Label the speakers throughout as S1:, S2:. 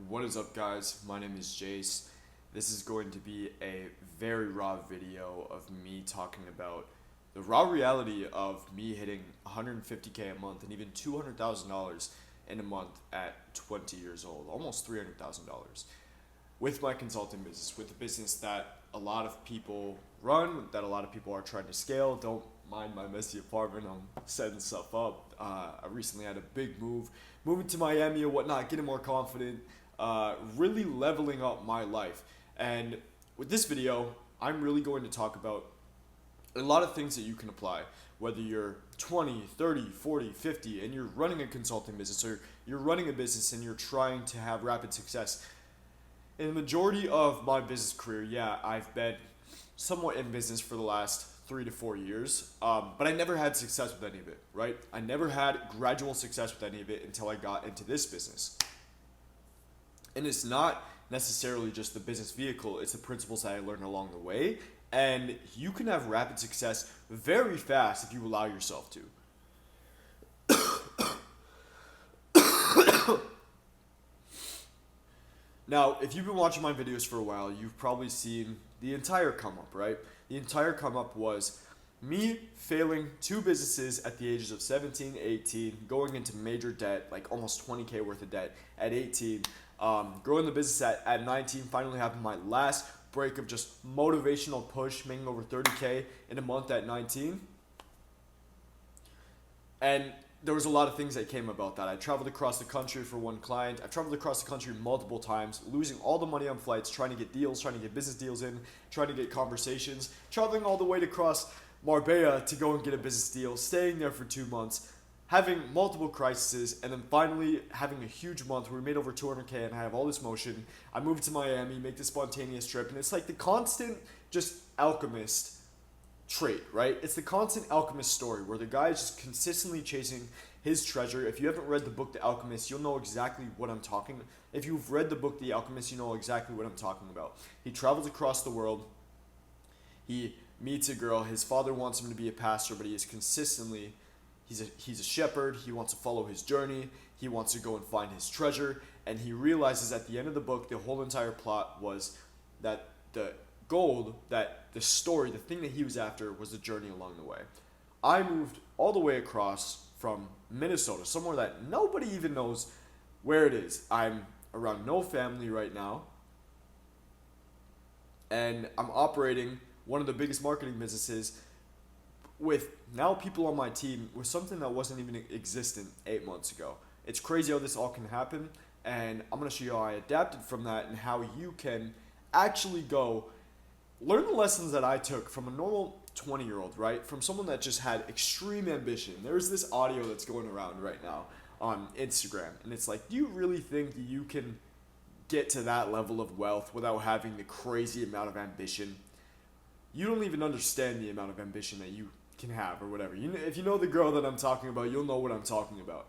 S1: What is up, guys? My name is Jace. This is going to be a very raw video of me talking about the raw reality of me hitting 150K a month and even $200,000 in a month at 20 years old, almost $300,000 with my consulting business, with a business that a lot of people run, that a lot of people are trying to scale. Don't mind my messy apartment. I'm setting stuff up. I recently had a big moving to Miami and whatnot, getting more confident, really leveling up my life. And with this video, I'm really going to talk about a lot of things that you can apply, whether you're 20, 30, 40, 50, and you're running a consulting business, or you're running a business and you're trying to have rapid success. In the majority of my business career, I've been somewhat in business for the last 3 to 4 years, but I never had success with any of it, right? I never had gradual success with any of it until I got into this business. And it's not necessarily just the business vehicle, it's the principles that I learned along the way. And you can have rapid success very fast if you allow yourself to. Now, if you've been watching my videos for a while, you've probably seen the entire come up, right? The entire come up was me failing 2 businesses at the ages of 17, 18, going into major debt, like almost 20K worth of debt at 18, growing the business at 19, finally having my last break of just motivational push, making over 30K in a month at 19. And there was a lot of things that came about that. I traveled across the country for one client. I've traveled across the country multiple times, losing all the money on flights, trying to get deals, trying to get business deals in, trying to get conversations, traveling all the way to cross Marbella to go and get a business deal, staying there for 2 months, having multiple crises, and then finally having a huge month where we made over 200K and I have all this motion. I moved to Miami, make this spontaneous trip, and it's like the constant just alchemist trait, right? It's the constant alchemist story where the guy is just consistently chasing his treasure. If you haven't read the book The Alchemist, you'll know exactly what I'm talking about. If you've read the book The Alchemist, you know exactly what I'm talking about. He travels across the world. He meets a girl. His father wants him to be a pastor, but he is consistently, he's a shepherd. He wants to follow his journey. He wants to go and find his treasure. And he realizes at the end of the book, the whole entire plot was that the gold, that the story, the thing that he was after was the journey along the way. I moved all the way across from Minnesota, somewhere that nobody even knows where it is. I'm around no family right now, and I'm operating one of the biggest marketing businesses with now people on my team with something that wasn't even existent 8 months ago. It's crazy how this all can happen, and I'm going to show you how I adapted from that and how you can actually go learn the lessons that I took from a normal 20-year-old, right? From someone that just had extreme ambition. There's this audio that's going around right now on Instagram, and it's like, do you really think that you can get to that level of wealth without having the crazy amount of ambition? You don't even understand the amount of ambition that you can have or whatever. If you know the girl that I'm talking about, you'll know what I'm talking about.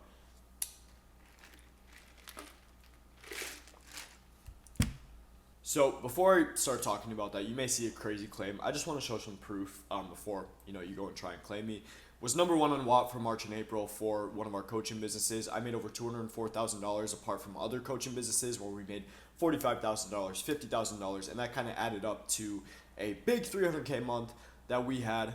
S1: So before I start talking about that, you may see a crazy claim. I just want to show some proof before you go and try and claim me. Was number 1 on Watt for March and April for one of our coaching businesses. I made over $204,000 apart from other coaching businesses where we made $45,000, $50,000, and that kind of added up to a big 300K month that we had,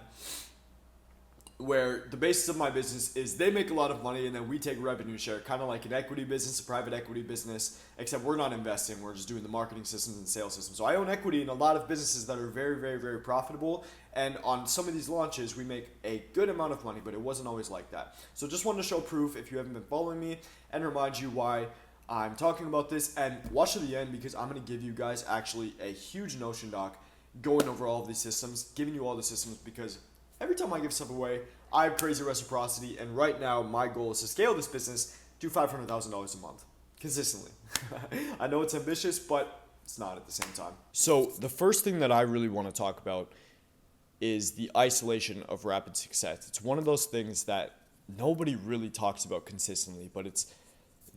S1: where the basis of my business is they make a lot of money and then we take revenue share, kind of like an equity business, a private equity business, except we're not investing, we're just doing the marketing systems and sales systems. So I own equity in a lot of businesses that are very, very, very profitable, and on some of these launches we make a good amount of money, but it wasn't always like that. So just wanted to show proof if you haven't been following me and remind you why I'm talking about this, and watch to the end because I'm going to give you guys actually a huge Notion doc going over all of these systems, giving you all the systems, because every time I give stuff away, I have crazy reciprocity, and right now my goal is to scale this business to $500,000 a month consistently. I know it's ambitious, but it's not at the same time. So the first thing that I really want to talk about is the isolation of rapid success. It's one of those things that nobody really talks about consistently, but it's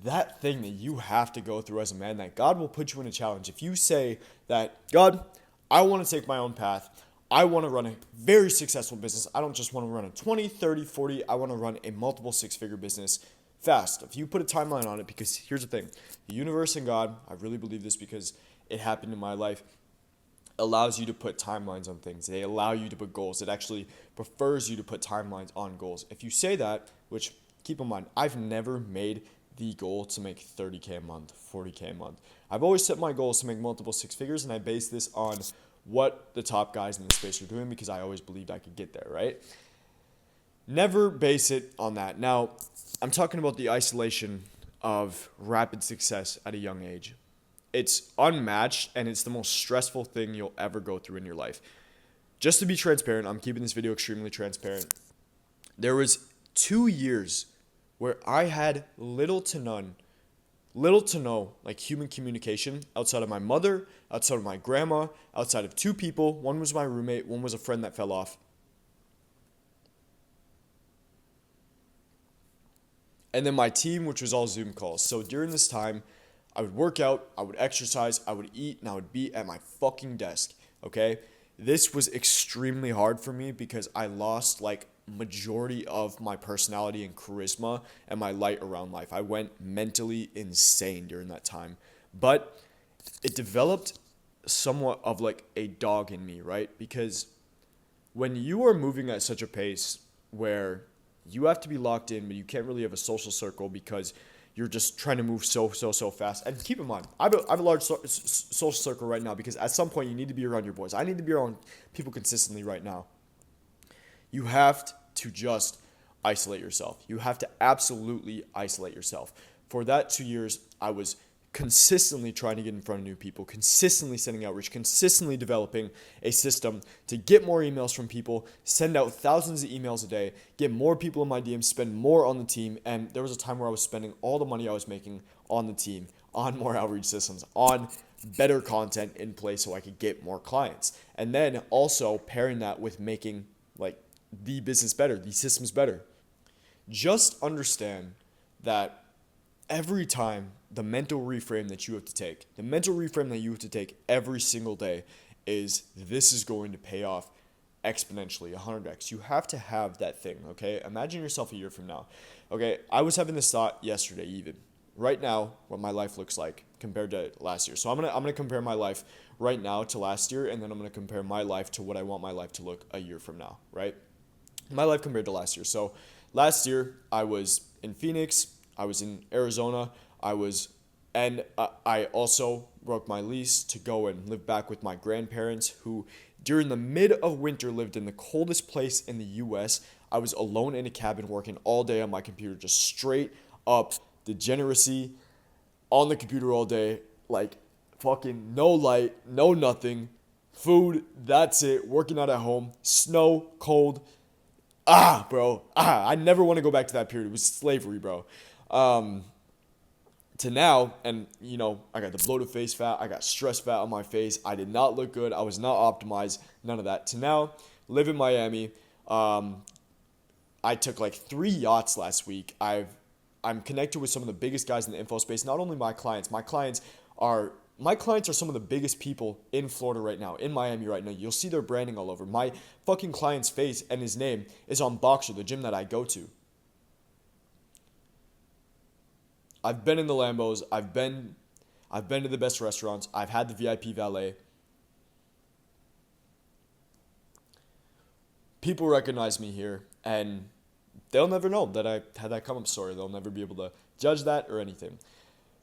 S1: that thing that you have to go through as a man, that God will put you in a challenge. If you say that, God, I want to take my own path, I want to run a very successful business. I don't just want to run a 20, 30, 40. I want to run a multiple 6-figure business fast. If you put a timeline on it, because here's the thing, the universe and God, I really believe this because it happened in my life, allows you to put timelines on things. They allow you to put goals. It actually prefers you to put timelines on goals. If you say that, which keep in mind, I've never made the goal to make 30K a month, 40K a month. I've always set my goals to make multiple six figures, and I base this on what the top guys in the space are doing because I always believed I could get there, right? Never base it on that. Now, I'm talking about the isolation of rapid success at a young age. It's unmatched, and it's the most stressful thing you'll ever go through in your life. Just to be transparent, I'm keeping this video extremely transparent. There was 2 years where I had little to no like human communication outside of my mother, outside of my grandma, outside of two people. One was my roommate, one was a friend that fell off. And then my team, which was all Zoom calls. So during this time, I would work out, I would exercise, I would eat, and I would be at my fucking desk, okay? This was extremely hard for me because I lost like majority of my personality and charisma and my light around life. I went mentally insane during that time. But it developed somewhat of like a dog in me, right? Because when you are moving at such a pace where you have to be locked in, but you can't really have a social circle because you're just trying to move so fast. And keep in mind, I have a large social circle right now because at some point you need to be around your boys. I need to be around people consistently right now. You have to just isolate yourself. You have to absolutely isolate yourself. For that 2 years, I was consistently trying to get in front of new people, consistently sending outreach, consistently developing a system to get more emails from people, send out thousands of emails a day, get more people in my DMs, spend more on the team. And there was a time where I was spending all the money I was making on the team, on more outreach systems, on better content in place so I could get more clients. And then also pairing that with making like the business better, the systems better. Just understand that every time the mental reframe that you have to take, the mental reframe that you have to take every single day is this is going to pay off exponentially, 100x. You have to have that thing, okay? Imagine yourself a year from now. Okay, I was having this thought yesterday even. Right now, what my life looks like compared to last year. So I'm gonna compare my life right now to last year, and then I'm gonna compare my life to what I want my life to look a year from now, right? My life compared to last year. So last year, I was in Phoenix, I was in Arizona, I also broke my lease to go and live back with my grandparents who during the mid of winter lived in the coldest place in the US. I was alone in a cabin working all day on my computer, just straight up degeneracy on the computer all day, like fucking no light, no nothing, food, that's it, working out at home, snow, cold. Bro, I never want to go back to that period. It was slavery, bro. To now, and you know, I got the bloated face fat, I got stress fat on my face, I did not look good, I was not optimized, none of that. To now, live in Miami. I took like 3 yachts last week. I'm connected with some of the biggest guys in the info space. Not only my clients are some of the biggest people in Florida right now, in Miami right now. You'll see their branding all over. My fucking client's face and his name is on Boxer, the gym that I go to. I've been in the Lambos. I've been to the best restaurants. I've had the VIP valet. People recognize me here, and they'll never know that I had that come up story. They'll never be able to judge that or anything.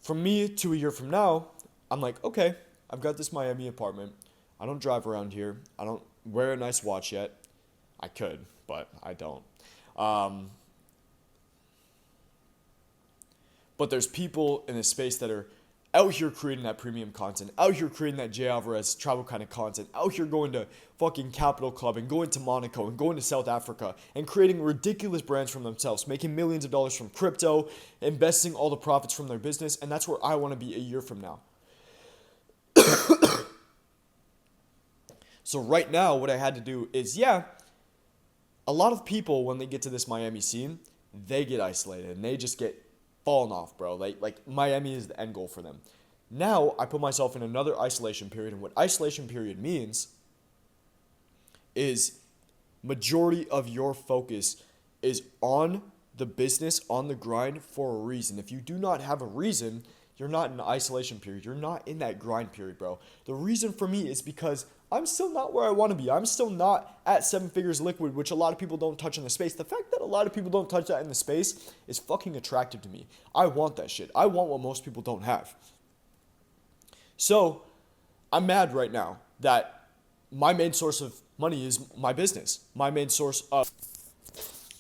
S1: From me to a year from now, I'm like, okay, I've got this Miami apartment. I don't drive around here. I don't wear a nice watch yet. I could, but I don't. But there's people in this space that are out here creating that premium content, out here creating that Jay Alvarez travel kind of content, out here going to fucking Capital Club and going to Monaco and going to South Africa and creating ridiculous brands from themselves, making millions of dollars from crypto, investing all the profits from their business, and that's where I want to be a year from now. So right now, what I had to do is, a lot of people, when they get to this Miami scene, they get isolated and they just get fallen off, bro. Like Miami is the end goal for them. Now I put myself in another isolation period, and what isolation period means is majority of your focus is on the business on the grind for a reason. If you do not have a reason, you're not in isolation period. You're not in that grind period, bro. The reason for me is because I'm still not where I want to be. I'm still not at 7 figures liquid, which a lot of people don't touch in the space. The fact that a lot of people don't touch that in the space is fucking attractive to me. I want that shit. I want what most people don't have. So I'm mad right now that my main source of money is my business. My main source of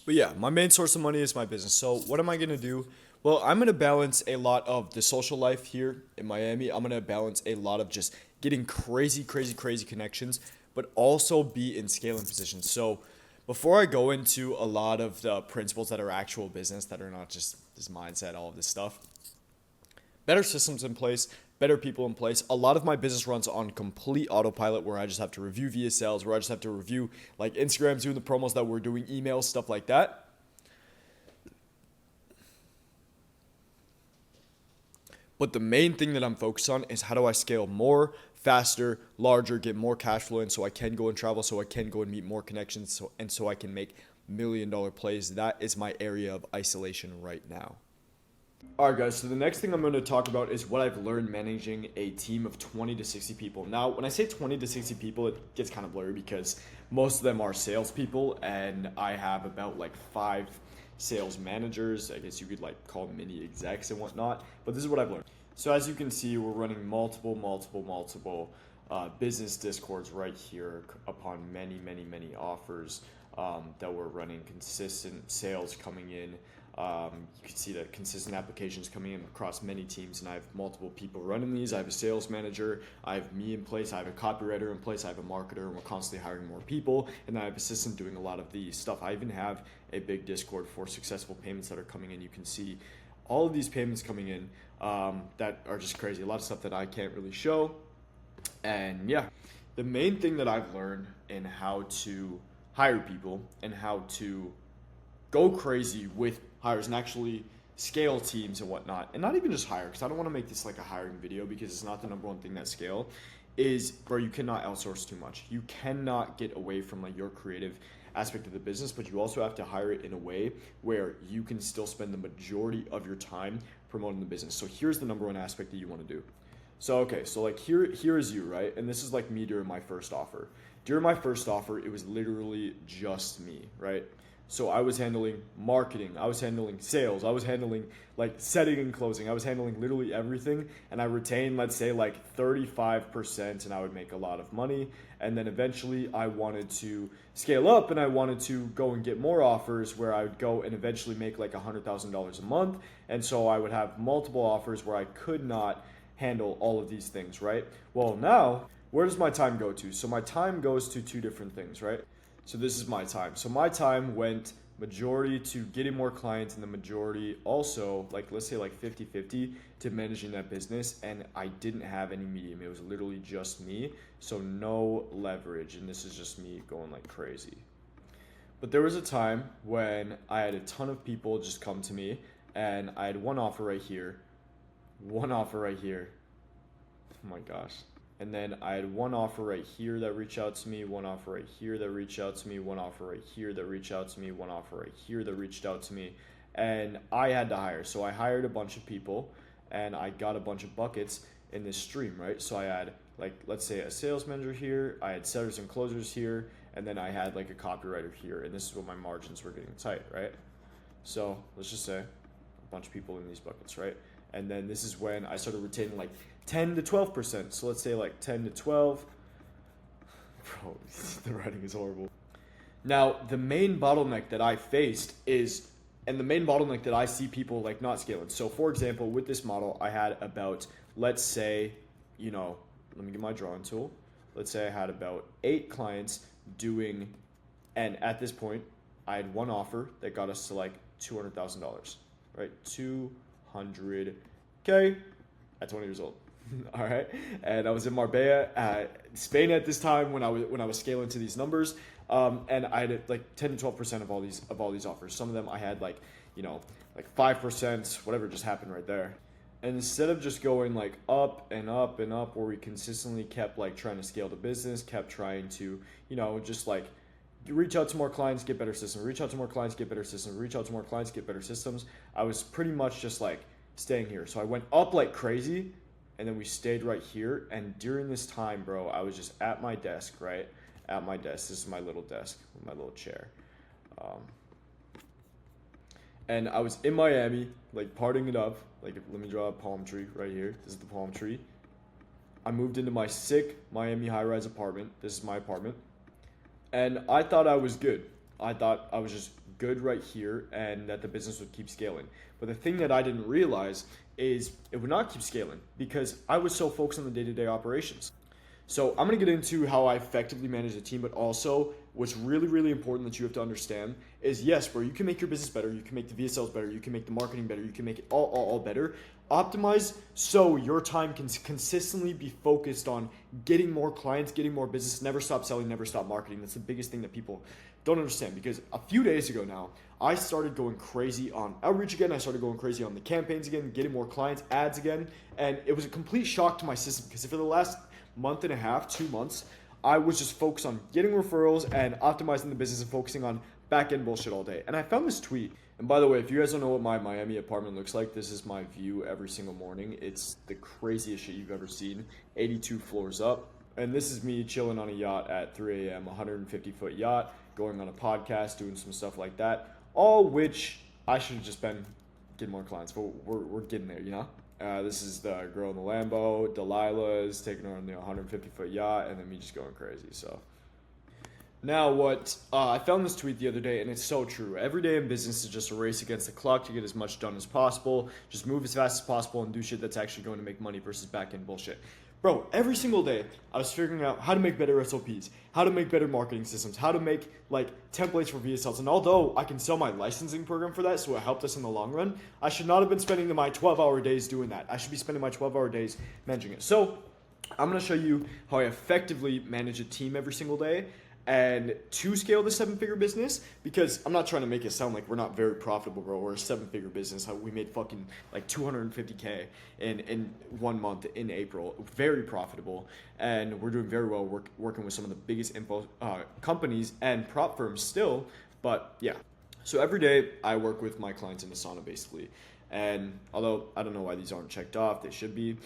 S1: money is my business. So what am I going to do? Well, I'm going to balance a lot of the social life here in Miami. I'm going to balance a lot of just getting crazy connections, but also be in scaling positions. So before I go into a lot of the principles that are actual business, that are not just this mindset, all of this stuff, better systems in place, better people in place. A lot of my business runs on complete autopilot where I just have to review VSLs, where I just have to review like Instagram's doing the promos that we're doing, emails, stuff like that. But the main thing that I'm focused on is how do I scale more, faster, larger, get more cash flow in so I can go and travel, so I can go and meet more connections, so I can make $1 million plays. That is my area of isolation right now. Alright guys, so the next thing I'm going to talk about is what I've learned managing a team of 20 to 60 people. Now, when I say 20 to 60 people, it gets kind of blurry because most of them are salespeople, and I have about like 5 sales managers. I guess you could like call them mini execs and whatnot, but this is what I've learned. So as you can see, we're running multiple business discords right here upon many offers that we're running, consistent sales coming in. You can see that consistent applications coming in across many teams, and I have multiple people running these. I have a sales manager, I have me in place, I have a copywriter in place, I have a marketer, and we're constantly hiring more people, and I have an assistant doing a lot of the stuff. I even have a big Discord for successful payments that are coming in. You can see all of these payments coming in that are just crazy. A lot of stuff that I can't really show. And yeah, the main thing that I've learned in how to hire people and how to go crazy with hires and actually scale teams and whatnot, and not even just hire, because I don't want to make this like a hiring video because it's not the number one thing that scale is, bro. You cannot outsource too much. You cannot get away from like your creative aspect of the business, but you also have to hire it in a way where you can still spend the majority of your time promoting the business. So here's the number one aspect that you want to do. So okay, so like here is you, right? And this is like me during my first offer. During my first offer, it was literally just me, right? So I was handling marketing, I was handling sales, I was handling like setting and closing, I was handling literally everything, and I retained, let's say, like 35%, and I would make a lot of money. And then eventually I wanted to scale up, and I wanted to go and get more offers where I would go and eventually make like $100,000 a month. And so I would have multiple offers where I could not handle all of these things, right? Well, now, where does my time go to? So my time goes to 2 different things, right? So this is my time. So my time went majority to getting more clients, and the majority also, like let's say like 50-50 to managing that business. And I didn't have any medium. It was literally just me. So no leverage. And this is just me going like crazy. But there was a time when I had a ton of people just come to me, and I had one offer right here. Oh my gosh. And then I had one offer right here that reached out to me, one offer right here that reached out to me, one offer right here that reached out to me, one offer right here that reached out to me. And I had to hire. So I hired a bunch of people, and I got a bunch of buckets in this stream, right? So I had like, let's say a sales manager here, I had setters and closers here, and then I had like a copywriter here. And this is what my margins were getting tight, right? So let's just say a bunch of people in these buckets, right? And then this is when I started retaining like 10 to 12%. So let's say like 10 to 12. Bro, the writing is horrible. Now, the main bottleneck that I faced is, and the main bottleneck that I see people like not scaling. So for example, with this model, I had about, let's say, let me get my drawing tool. Let's say I had about 8 clients doing, and at this point, I had one offer that got us to like $200,000, right? 200K at 20 years old. All right. And I was in Marbella, Spain at this time when I was scaling to these numbers. And I had like 10 to 12% of all these offers. Some of them I had like 5%, whatever just happened right there. And instead of just going like up and up and up, where we consistently kept like trying to scale the business, kept trying to, just like reach out to more clients, get better systems, reach out to more clients, get better systems, reach out to more clients, get better systems. I was pretty much just like staying here. So I went up like crazy, and then we stayed right here. And during this time, bro, I was just at my desk, right? At my desk. This is my little desk with my little chair. And I was in Miami, like partying it up. Like, let me draw a palm tree right here. This is the palm tree. I moved into my sick Miami high-rise apartment. This is my apartment. And I thought I was good. I thought I was just good right here and that the business would keep scaling. But the thing that I didn't realize is it would not keep scaling because I was so focused on the day-to-day operations. So I'm going to get into how I effectively manage a team, but also what's really, really important that you have to understand is, yes, bro, you can make your business better. You can make the VSLs better. You can make the marketing better. You can make it all better. Optimize so your time can consistently be focused on getting more clients, getting more business. Never stop selling, never stop marketing. That's the biggest thing that people don't understand, because a few days ago now, I started going crazy on outreach again. I started going crazy on the campaigns again, getting more clients, ads again. And it was a complete shock to my system because for the last month and a half, 2 months, I was just focused on getting referrals and optimizing the business and focusing on back-end bullshit all day. And I found this tweet. And by the way, if you guys don't know what my Miami apartment looks like, this is my view every single morning. It's the craziest shit you've ever seen. 82 floors up. And this is me chilling on a yacht at 3 a.m., 150-foot yacht, going on a podcast, doing some stuff like that. All which I should have just been getting more clients, but we're getting there, you know? This is the girl in the Lambo. Delilah's taking her on the 150-foot yacht, and then me just going crazy. So now I found this tweet the other day, and it's so true. Every day in business is just a race against the clock to get as much done as possible. Just move as fast as possible and do shit that's actually going to make money versus back-end bullshit. Bro, every single day, I was figuring out how to make better SOPs, how to make better marketing systems, how to make like templates for VSLs. And although I can sell my licensing program for that, so it helped us in the long run, I should not have been spending my 12-hour days doing that. I should be spending my 12-hour days managing it. So I'm going to show you how I effectively manage a team every single day and to scale the 7-figure business, because I'm not trying to make it sound like we're not very profitable, bro. We're a 7-figure business. We made fucking like $250K in 1 month in April. Very profitable, and we're doing very well. Working with some of the biggest info companies and prop firms still. But yeah, so every day I work with my clients in Asana basically. And although I don't know why these aren't checked off, they should be.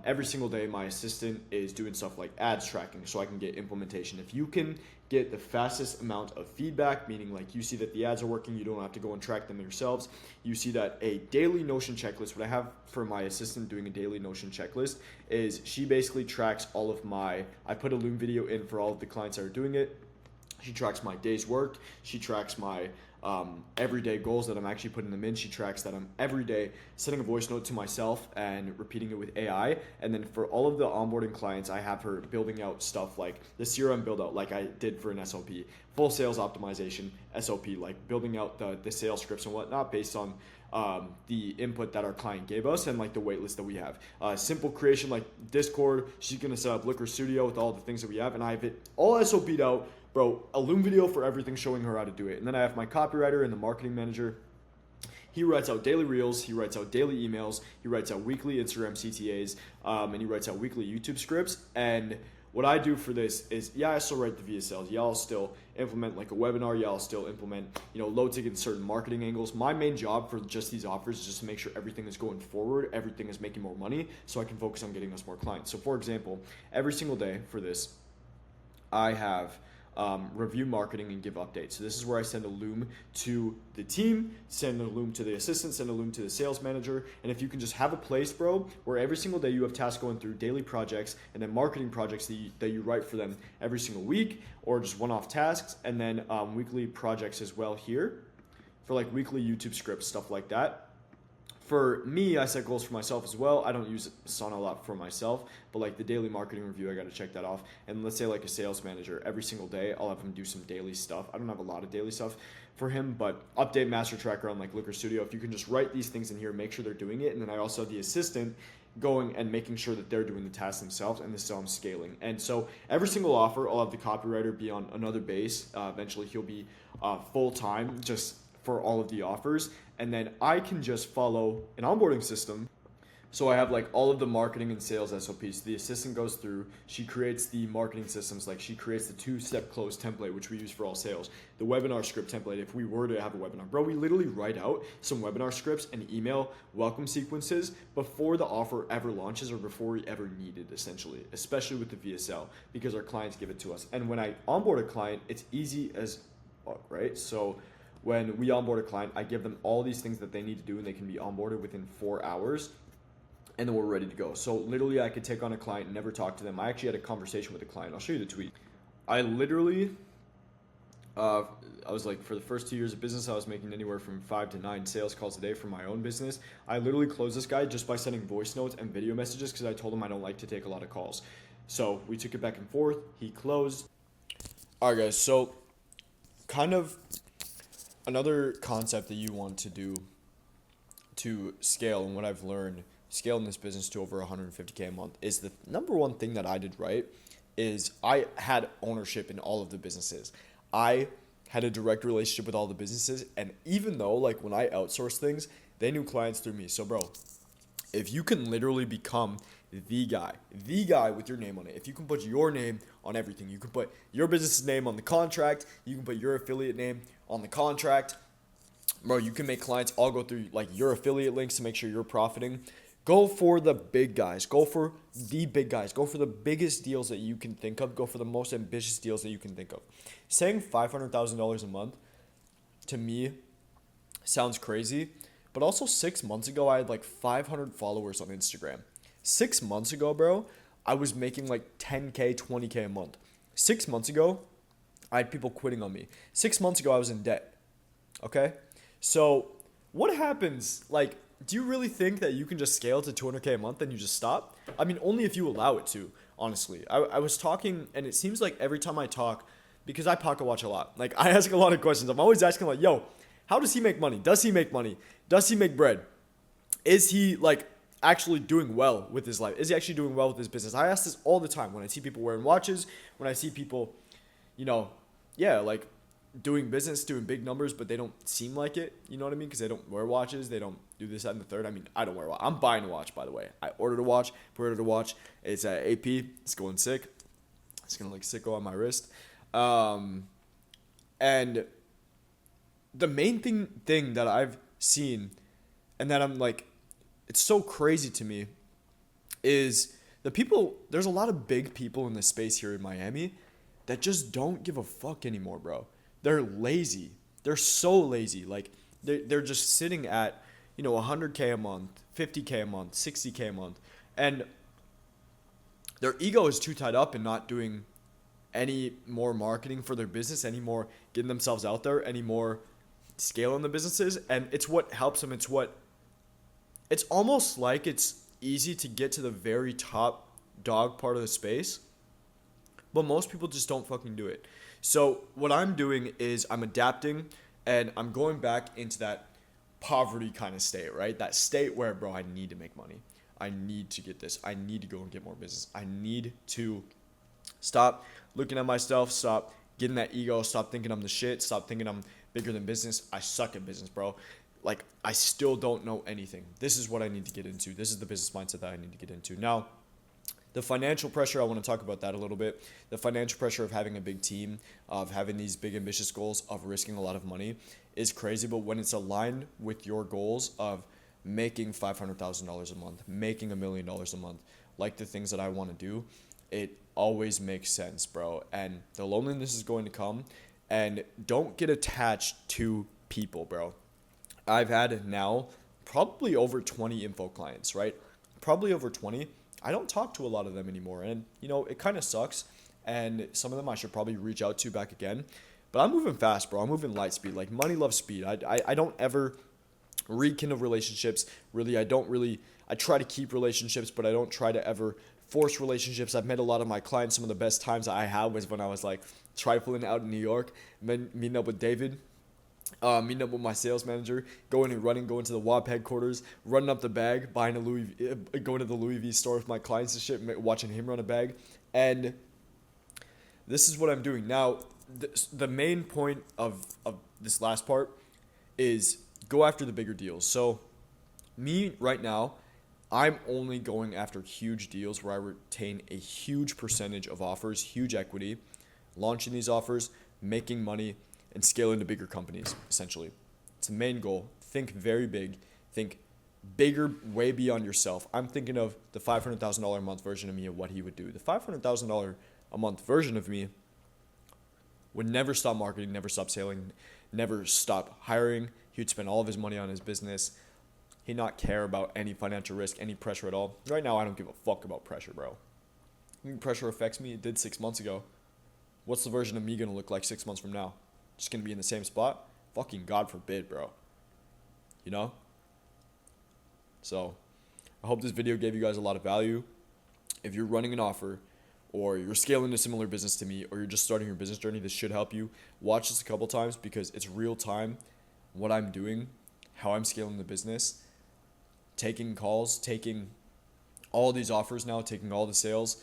S1: Every single day, my assistant is doing stuff like ads tracking so I can get implementation. If you can get the fastest amount of feedback, meaning like you see that the ads are working, you don't have to go and track them yourselves. You see that a daily Notion checklist, what I have for my assistant doing a daily Notion checklist is she basically tracks all of I put a Loom video in for all of the clients that are doing it. She tracks my day's work. She tracks my everyday goals that I'm actually putting them in. She tracks that I'm every day sending a voice note to myself and repeating it with AI. And then for all of the onboarding clients, I have her building out stuff like the CRM build out, like I did for an SOP, full sales optimization SOP, like building out the sales scripts and whatnot based on the input that our client gave us and like the waitlist that we have. Simple creation like Discord. She's gonna set up Looker Studio with all the things that we have, and I have it all SOP'd out. Bro, a Loom video for everything showing her how to do it. And then I have my copywriter and the marketing manager. He writes out daily reels, he writes out daily emails, he writes out weekly Instagram CTAs, and he writes out weekly YouTube scripts. And what I do for this is, I still write the VSLs. Y'all still implement like a webinar. Y'all still implement, low ticket certain marketing angles. My main job for just these offers is just to make sure everything is going forward, everything is making more money, so I can focus on getting us more clients. So for example, every single day for this, I have review marketing and give updates. So this is where I send a Loom to the team, send a Loom to the assistant, send a Loom to the sales manager. And if you can just have a place, bro, where every single day you have tasks going through daily projects and then marketing projects that you write for them every single week, or just one-off tasks, and then weekly projects as well here for like weekly YouTube scripts, stuff like that. For me, I set goals for myself as well. I don't use Asana a lot for myself, but like the daily marketing review, I got to check that off. And let's say like a sales manager, every single day, I'll have him do some daily stuff. I don't have a lot of daily stuff for him, but update master tracker on like Looker Studio. If you can just write these things in here, make sure they're doing it. And then I also have the assistant going and making sure that they're doing the tasks themselves, and this is how I'm scaling. And so every single offer, I'll have the copywriter be on another base. Eventually he'll be full-time just for all of the offers. And then I can just follow an onboarding system So I have like all of the marketing and sales SOPs. The assistant goes through, she creates the marketing systems, like she creates the two-step close template, which we use for all sales, the webinar script template, if we were to have a webinar. Bro, we literally write out some webinar scripts and email welcome sequences before the offer ever launches or before we ever need it, essentially, especially with the VSL, because our clients give it to us. And when I onboard a client, it's easy as fuck, right? So when we onboard a client, I give them all these things that they need to do and they can be onboarded within 4 hours, and then we're ready to go. So literally I could take on a client and never talk to them. I actually had a conversation with a client. I'll show you the tweet. I literally, I was like, for the first 2 years of business, I was making anywhere from 5 to 9 sales calls a day for my own business. I literally closed this guy just by sending voice notes and video messages because I told him I don't like to take a lot of calls. So we took it back and forth. He closed. All right, guys. So kind of another concept that you want to do to scale, and what I've learned scaling this business to over 150K a month, is the number one thing that I did right is I had ownership in all of the businesses. I had a direct relationship with all the businesses, and even though like when I outsource things, they knew clients through me. So bro, if you can literally become the guy with your name on it, if you can put your name on everything, you can put your business's name on the contract, you can put your affiliate name on the contract, bro, you can make clients all go through like your affiliate links to make sure you're profiting. Go for the big guys. Go for the big guys. Go for the biggest deals that you can think of. Go for the most ambitious deals that you can think of. Saying $500,000 a month to me sounds crazy, but also 6 months ago, I had like 500 followers on Instagram. 6 months ago, bro, I was making like 10K, 20K a month. 6 months ago, I had people quitting on me. 6 months ago, I was in debt. Okay? So what happens, like, do you really think that you can just scale to 200K a month and you just stop? I mean, only if you allow it to, honestly. I was talking, and it seems like every time I talk, because I pocket watch a lot, like I ask a lot of questions. I'm always asking like, yo, how does he make money? Does he make money? Does he make bread? Is he like actually doing well with his life? Is he actually doing well with his business? I ask this all the time when I see people wearing watches, when I see people, like doing business, doing big numbers, but they don't seem like it. You know what I mean? Because they don't wear watches. They don't do this, that, and the third. I mean, I don't wear a watch. I'm buying a watch, by the way. I ordered a watch, pre-ordered a watch. It's at AP. It's going sick. It's going to look sicko on my wrist. And the main thing that I've seen, and that I'm like, it's so crazy to me, is there's a lot of big people in the space here in Miami that just don't give a fuck anymore, bro. They're lazy. They're so lazy. Like they're just sitting at, 100K a month, 50K a month, 60K a month. And their ego is too tied up in not doing any more marketing for their business, any more getting themselves out there, any more scaling the businesses. And it's what helps them. It's almost like it's easy to get to the very top dog part of the space, but most people just don't fucking do it. So what I'm doing is I'm adapting, and I'm going back into that poverty kind of state, right? That state where, bro, I need to make money. I need to get this. I need to go and get more business. I need to stop looking at myself, stop getting that ego, stop thinking I'm the shit, stop thinking I'm bigger than business. I suck at business, bro. Like, I still don't know anything. This is what I need to get into. This is the business mindset that I need to get into. Now, the financial pressure, I want to talk about that a little bit. The financial pressure of having a big team, of having these big ambitious goals, of risking a lot of money is crazy. But when it's aligned with your goals of making $500,000 a month, making $1 million a month, like the things that I want to do, it always makes sense, bro. And the loneliness is going to come. And don't get attached to people, bro. I've had now probably over 20 info clients, right? Probably over 20. I don't talk to a lot of them anymore, and it kind of sucks, and some of them I should probably reach out to back again, but I'm moving fast, bro. I'm moving light speed. Like, money loves speed. I don't ever rekindle relationships. Really, I try to keep relationships, but I don't try to ever force relationships. I've met a lot of my clients. Some of the best times I had was when I was like trifling out in New York, meeting up with David, meeting up with my sales manager, going to the WAP headquarters, running up the bag, going to the Louis V store with my clients and shit, watching him run a bag. And this is what I'm doing. Now, the main point of this last part is go after the bigger deals. So me right now, I'm only going after huge deals where I retain a huge percentage of offers, huge equity, launching these offers, making money, and scaling to bigger companies, essentially. It's the main goal. Think very big. Think bigger, way beyond yourself. I'm thinking of the $500,000 a month version of me and what he would do. The $500,000 a month version of me would never stop marketing, never stop selling, never stop hiring. He would spend all of his money on his business. He'd not care about any financial risk, any pressure at all. Right now, I don't give a fuck about pressure, bro. I think pressure affects me. It did 6 months ago. What's the version of me going to look like 6 months from now? Just going to be in the same spot? Fucking God forbid, bro. You know? So, I hope this video gave you guys a lot of value. If you're running an offer, or you're scaling a similar business to me, or you're just starting your business journey, this should help you. Watch this a couple times because it's real time, what I'm doing, how I'm scaling the business, taking calls, taking all these offers now, taking all the sales,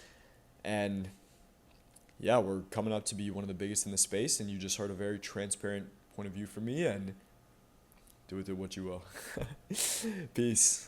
S1: and yeah, we're coming up to be one of the biggest in the space, and you just heard a very transparent point of view from me, and do with it what you will. Peace.